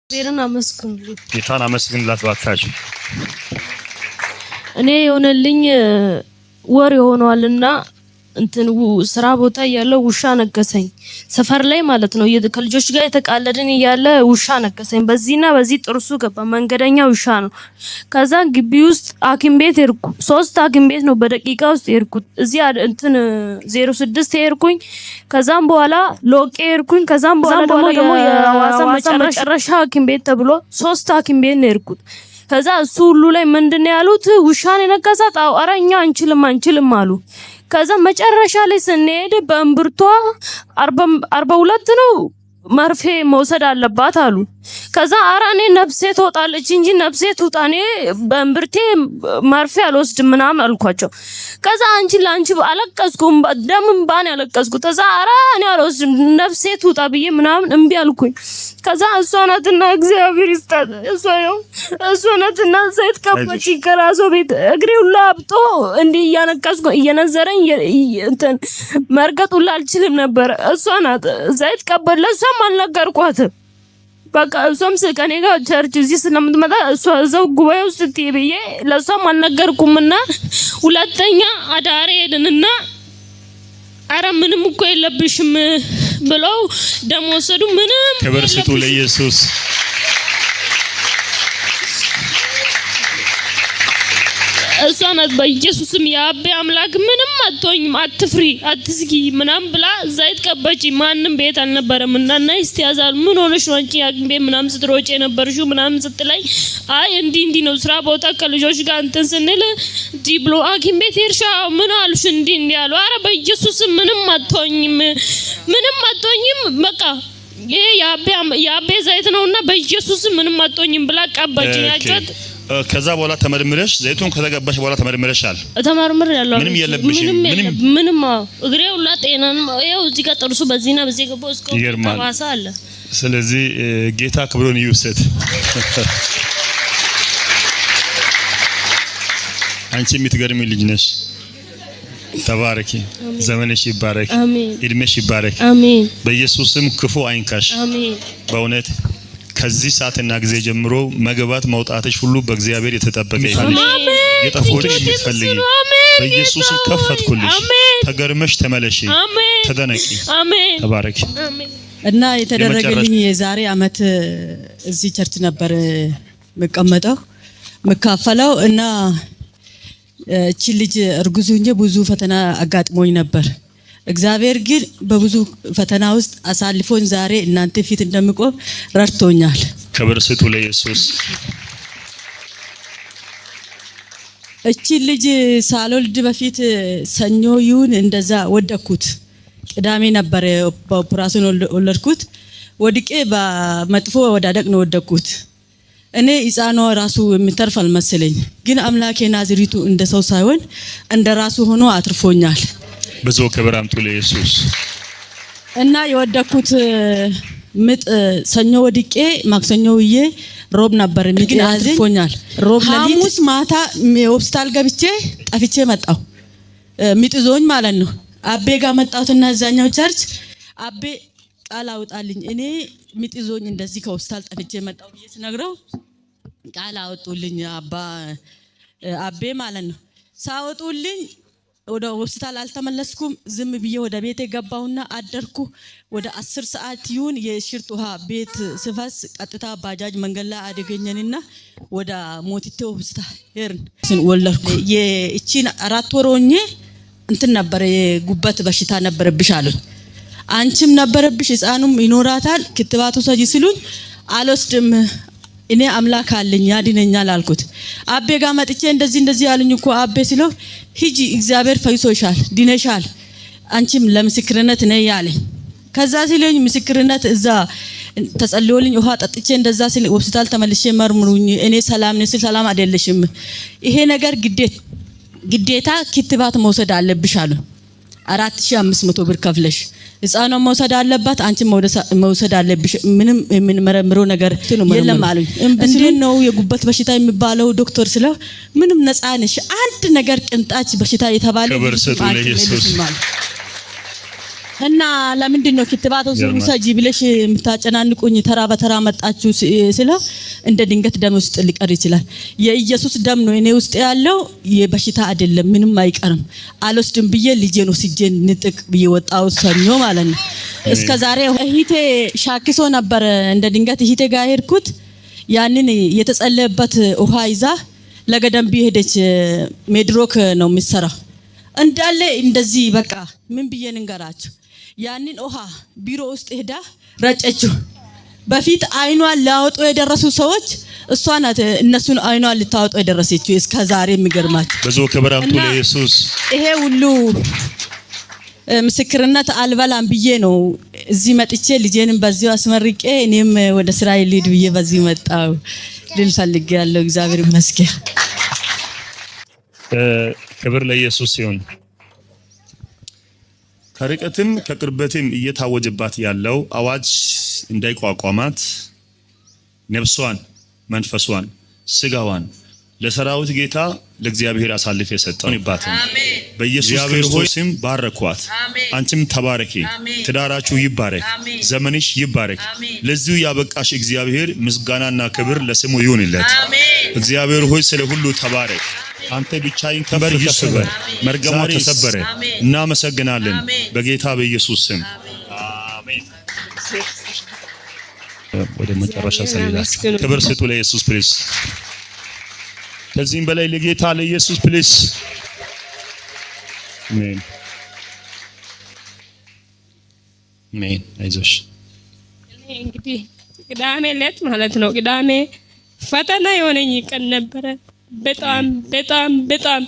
ዜና መስኩንልኝ ጌታን አመስግንላት ባካችሁ። እኔ የሆነልኝ ወር ይሆነዋልና ስራ ቦታ ያለው ውሻ ነገሰኝ ሰፈር ላይ ማለት ነው። ከልጆች ጋር የተቃለድን ያለ ውሻ ነገሰኝ። በዚህና በዚህ ጥርሱ ገባ። መንገደኛ ውሻ ነው። ከዛ ግቢ ውስጥ ሐኪም ቤት ሄድኩ። 3 ሐኪም ቤት ነው በደቂቃ ውስጥ ሄድኩት። እዚህ 06 ሄድኩኝ። ከዛም በኋላ ሎቄ ሄድኩኝ። ከዛም በኋላ ደግሞ የሐዋሳ መጨረሻ ሐኪም ቤት ተብሎ 3 ሐኪም ቤት ነው ሄድኩት። ከዛ እሱ ሁሉ ላይ ምንድነው ያሉት? ውሻን የነከሳት ኧረ እኛ አንችልም አሉ። ከዛ መጨረሻ ላይ ስንሄድ በእምብርቷ 42 ነው መርፌ መውሰድ አለባት አሉ። ከዛ ኧረ እኔ ነፍሴ ትወጣለች እንጂ ነፍሴ ትውጣ እኔ በእምብርቴ መርፌ አልወስድም ምናምን አልኳቸው። ከዛ አንቺ አለቀስኩም፣ ደምም ባን ያለቀስኩ። ከዛ ኧረ እኔ አልወስድም ነፍሴ ትውጣ ብዬ ምናምን እምቢ አልኩኝ። ከዛ እሷ ናትና እግዚአብሔር ይስጣት እሷ ናትና ዘይት ቀባች ከራሷ ቤት እግሬ ሁሉ አብጦ እንዲህ እያነቀስኩ እየነዘረኝ መርገጥ ሁሉ አልችልም ነበር። እሷ ናት ዘይት ቀባች። ለሷም አልነገርኳትም። በቃ እሷም ከኔ ጋር ቸርች እዚህ ስለምትመጣ እሷ እዛው ጉባኤ ውስጥ ትይብዬ ለሷም አልነገርኩምና ሁለተኛ አዳሬ ሄድንና ኧረ ምንም እኮ የለብሽም ብለው ደም ወሰዱ። ምንም ክብር ስጡ ለኢየሱስ። እሷ ናት በኢየሱስም የአቤ አምላክ ምንም አትሆኝም፣ አትፍሪ፣ አትስጊ ምናምን ብላ ዘይት ቀባች። ማንም ቤት አልነበረም እና እስቲ ያዛል ምን ሆነሽ ነው አንቺ ሐኪም ቤት ምናምን ስትሮጪ የነበርሽው ምናምን ስትለኝ አይ እንዲህ ነው ስራ ቦታ ከልጆች ጋር ስንል ዲብሎ ሐኪም ቤት ሄርሻ ምን አሉሽ? እንዲህ ያሉ። ኧረ በኢየሱስ ምንም አትሆኝም በቃ ይሄ የአቤ ዘይት ነውና በኢየሱስ ምንም አትሆኝም ብላ ቀባችኝ። ያጫት ከዛ በኋላ ተመርምረሽ ዘይቱን ከተቀባሽ በኋላ ተመርምረሻል? ተመርምር ያለው ምንም የለብሽም? ምንም እግሬ ሁሉ ጤና ነው። ያው እዚህ ጋር ጥርሱ በዚህና በዚህ ገባው እስከ ተባሳ አለ። ስለዚህ ጌታ ክብሩን ይውሰድ። አንቺ የምትገርሚ ልጅ ነሽ። ተባረኪ። ዘመንሽ ይባረክ። አሜን። እድሜሽ ይባረክ። አሜን። በኢየሱስም ክፉ አይንካሽ። አሜን። በእውነት ከዚህ ሰዓትና ጊዜ ጀምሮ መግባት መውጣትሽ ሁሉ በእግዚአብሔር የተጠበቀ ይሁን። የጠፉትን የምትፈልጊ በኢየሱስም ከፈትኩልሽ። ተገርመሽ ተመለሺ። ተደነቂ። ተባረኪ። እና የተደረገልኝ የዛሬ አመት እዚህ ቸርች ነበር መካፈለው እና እቺ ልጅ እርጉዝ ሆኜ ብዙ ፈተና አጋጥሞኝ ነበር። እግዚአብሔር ግን በብዙ ፈተና ውስጥ አሳልፎን ዛሬ እናንተ ፊት እንደምቆም ረድቶኛል። ክብር ስጡ ለኢየሱስ። እቺ ልጅ ሳልወልድ በፊት ሰኞ ይሁን እንደዛ ወደኩት። ቅዳሜ ነበር በኦፕራሽን ወለድኩት። ወድቄ በመጥፎ ወዳደቅ ነው ወደኩት። እኔ ኢጻኖ ራሱ የሚተርፍ አልመሰለኝ፣ ግን አምላኬ ናዝሪቱ እንደ ሰው ሳይሆን እንደ ራሱ ሆኖ አትርፎኛል። ብዙ ክብር አምጡ ለኢየሱስ። እና የወደኩት ምጥ ሰኞ ወድቄ ማክሰኞ ውዬ ሮብ ነበር ምጥ አትርፎኛል። ሮብ ሐሙስ ማታ ሆስፒታል ገብቼ ጠፍቼ መጣሁ። ምጥ ዞኝ ማለት ነው። አቤ ጋር መጣሁትና እዛኛው ቸርች አቤ ቃል አውጣልኝ እኔ ምጥ ዞኝ እንደዚህ ከሆስፒታል ጠፍቼ መጣሁ ብዬ ስነግረው ቃል አወጡልኝ አቤ ማለት ነው። ሳወጡልኝ ወደ ሆስፒታል አልተመለስኩም። ዝም ብዬ ወደ ቤቴ ገባሁና አደርኩ። ወደ 10 ሰዓት ይሁን የሽርጥ ውሃ ቤት ስፈስ ቀጥታ ባጃጅ መንገድ ላይ አደገኘንና ወደ ሞቲቴ ሆስፒታል ሄርን ወለድኩ። የእቺን 4 ወር ሆኜ ነበር የጉበት በሽታ ነበረብሽ አሉኝ። አንቺም ነበረብሽ ሕፃኑም ይኖራታል ክትባቱ ሰጂ ሲሉኝ አልወስድም እኔ አምላክ አለኝ ያድነኛል አልኩት። አቤ ጋር መጥቼ እንደዚህ ያሉኝ እኮ አቤ ሲለው ሂጂ እግዚአብሔር ፈይሶሻል ድነሻል አንቺም ለምስክርነት ነይ ያለኝ። ከዛ ሲለኝ ምስክርነት እዛ ተጸልዮልኝ ውሃ ጠጥቼ እንደዛ ሲል ሆስፒታል ተመልሼ መርምሩኝ እኔ ሰላም ነኝ ሲል ሰላም አይደለሽም ይሄ ነገር ግዴታ ክትባት መውሰድ አለብሽ አሉ። 4500 ብር ከፍለሽ ሕፃኗ መውሰድ አለባት አንቺ መውሰድ አለብሽ ምንም የምንመረምረው ነገር የለም አሉኝ። እንዴት ነው የጉበት በሽታ የሚባለው ዶክተር ስለው ምንም ነፃ ነሽ አንድ ነገር ቅንጣች በሽታ የተባለ ክብር ስጡ ለኢየሱስ። እና ለምንድን ነው ክትባት ውሰጂ ብለሽ የምታጨናንቁኝ? ተራ በተራ መጣችሁ ስለ እንደ ድንገት ደም ውስጥ ሊቀር ይችላል። የኢየሱስ ደም ነው እኔ ውስጥ ያለው፣ የበሽታ አይደለም፣ ምንም አይቀርም። አልወስድም ብዬ ልጄን ወስጄ ንጥቅ ብዬ ወጣው ሰኞ ማለት ነው። እስከ ዛሬ እህቴ ሻክሶ ነበር። እንደ ድንገት እህቴ ጋር ሄድኩት። ያንን የተጸለየበት ውሃ ይዛ ለገደምቢ ሄደች። ሜድሮክ ነው የሚሰራው እንዳለ እንደዚህ በቃ ምን ብዬ እንገራችሁ። ያንን ውሃ ቢሮ ውስጥ ሄዳ ረጨችው። በፊት አይኗን ሊያወጡ የደረሱ ሰዎች እሷ ናት እነሱን አይኗን ልታወጡ የደረሰችው። እስከ ዛሬ የሚገርማችሁ ብዙ ክብር አምጡ ለኢየሱስ። ይሄ ሁሉ ምስክርነት አልበላም ብዬ ነው እዚህ መጥቼ ልጄንም በዚሁ አስመርቄ እኔም ወደ ስራ ልሂድ ብዬ በዚህ መጣው ልል ፈልጌያለሁ። እግዚአብሔር ይመስገን። ክብር ለኢየሱስ ይሁን። ከርቀትም ከቅርበትም እየታወጀባት ያለው አዋጅ እንዳይቋቋማት ነፍሷን፣ መንፈሷን፣ ስጋዋን ለሰራዊት ጌታ ለእግዚአብሔር አሳልፈ የሰጠው ይባታል። በኢየሱስ ክርስቶስ ስም ባረኳት። አንቺም ተባረኪ፣ ትዳራችሁ ይባረክ፣ ዘመንሽ ይባረክ። ለዚሁ ያበቃሽ እግዚአብሔር ምስጋናና ክብር ለስሙ ይሁንለት። እግዚአብሔር ሆይ ስለ ሁሉ ተባረክ። አንተ ብቻዬን ከበር ይስበር፣ መርገሟ ተሰበረ። እናመሰግናለን በጌታ በኢየሱስ ስም አሜን። ወደ መጨረሻ ሰሌዳች ክብር ስጡ ለኢየሱስ ፕሊስ። ከዚህም በላይ ለጌታ ለኢየሱስ ፕሊስ። አሜን አሜን። አይዞሽ። እንግዲህ ቅዳሜ ዕለት ማለት ነው። ቅዳሜ ፈተና የሆነኝ ቀን ነበረ። በጣም በጣም በጣም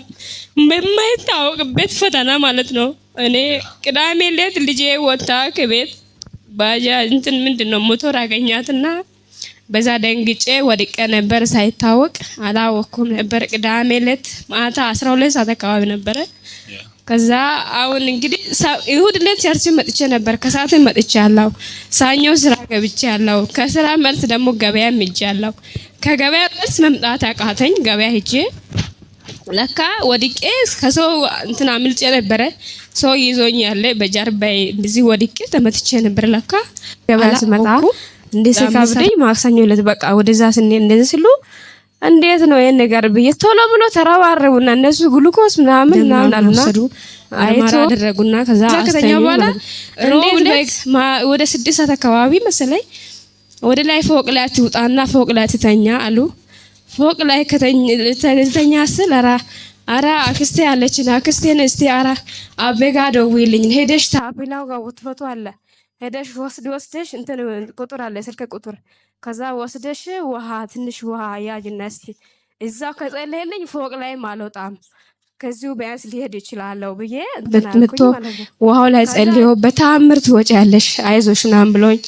በማይታወቅበት ፈተና ማለት ነው። እኔ ቅዳሜ ዕለት ልጄ ወጣ ከቤት ባጃጅ እንትን ምንድነው ሞተር አገኛትና በዛ ደንግጬ ወድቄ ነበር። ሳይታወቅ አላወኩም ነበር። ቅዳሜ ዕለት ማታ 12 ሰዓት አካባቢ ነበረ። ከዛ አሁን እንግዲህ ይሁድ ዕለት ቸርች መጥቼ ነበር። ከሰዓት መጥቼ ያለው ሳኞ ስራ ገብቼ ያለው ከስራ መልስ ደግሞ ገበያ ሄጄ ያለው ከገበያ መልስ መምጣት አቃተኝ። ገበያ ሄጄ ለካ ወድቄ ከሰው እንትና አምልጬ ነበረ። ሰው ይዞኝ ያለ በጀርባዬ እንደዚህ ወድቄ ተመትቼ ነበር። ለካ ገበያ ስመጣ እንደዚህ ካብደኝ ማክሰኞ ዕለት በቃ ወደዛ ስንሄድ እንደዚህ ሲሉ እንዴት ነው ይሄን ነገር ብዬ ቶሎ ብሎ ተረባረቡና እነሱ ግሉኮስ ምናምን አሉና አይቶ አደረጉና ከዛ ከተኛ በኋላ እንዴት ወደ 6 ሰዓት አካባቢ መሰለኝ ወደ ላይ ፎቅ ላይ ትውጣና ፎቅ ላይ ትተኛ አሉ። ፎቅ ላይ ከተኛ ስል አራ አክስቴ አለችና አክስቴን እስቲ አቤጋ ደውይልኝ ሄደሽ ታብላው ጋር ወጥፈቱ አለ ሄደሽ ወስደሽ እንትን ቁጥር አለ ስልክ ቁጥር ከዛ ወስደሽ ውሃ ትንሽ ውሃ ያጅና እስቲ እዛው ከጸለየልኝ ፎቅ ላይ አልወጣም ከዚሁ ቢያንስ ሊሄድ ይችላልው ብዬ በትምቶ ውሃው ላይ ጸልዮ በታምር ትወጪያለሽ አይዞሽ ምናምን ብሎኝ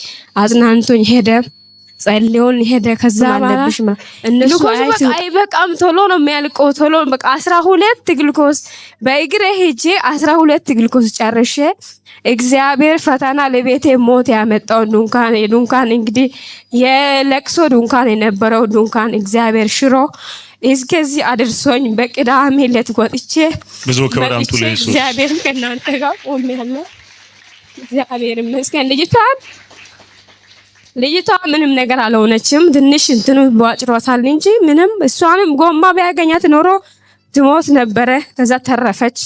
አጽናንቶኝ ሄደ። ጸልዮን ሄደ። ከዛ ባላሽ እነሱ አይበቃም ቶሎ ነው የሚያልቀው ቶሎ በቃ 12 ግሉኮስ በእግሬ ሄጄ 12 ግሉኮስ ጨርሼ እግዚአብሔር ፈተና ለቤቴ ሞት ያመጣው ዱንካን እንግዲህ የለቅሶ ዱንካን የነበረው ዱንካን እግዚአብሔር ሽሮ እስከዚህ አድርሶኝ በቅዳሜ ዕለት ወጥቼ ብዙ ክብር አምጡ ለኢየሱስ። እግዚአብሔር ከእናንተ ጋር ቆሜያለሁ። እግዚአብሔር ይመስገን። ልጅቷ ምንም ነገር አልሆነችም። ትንሽ እንትኑ ባጭሯታል እንጂ ምንም እሷንም ጎማ ቢያገኛት ኖሮ ትሞት ነበረ። ከዛ ተረፈች።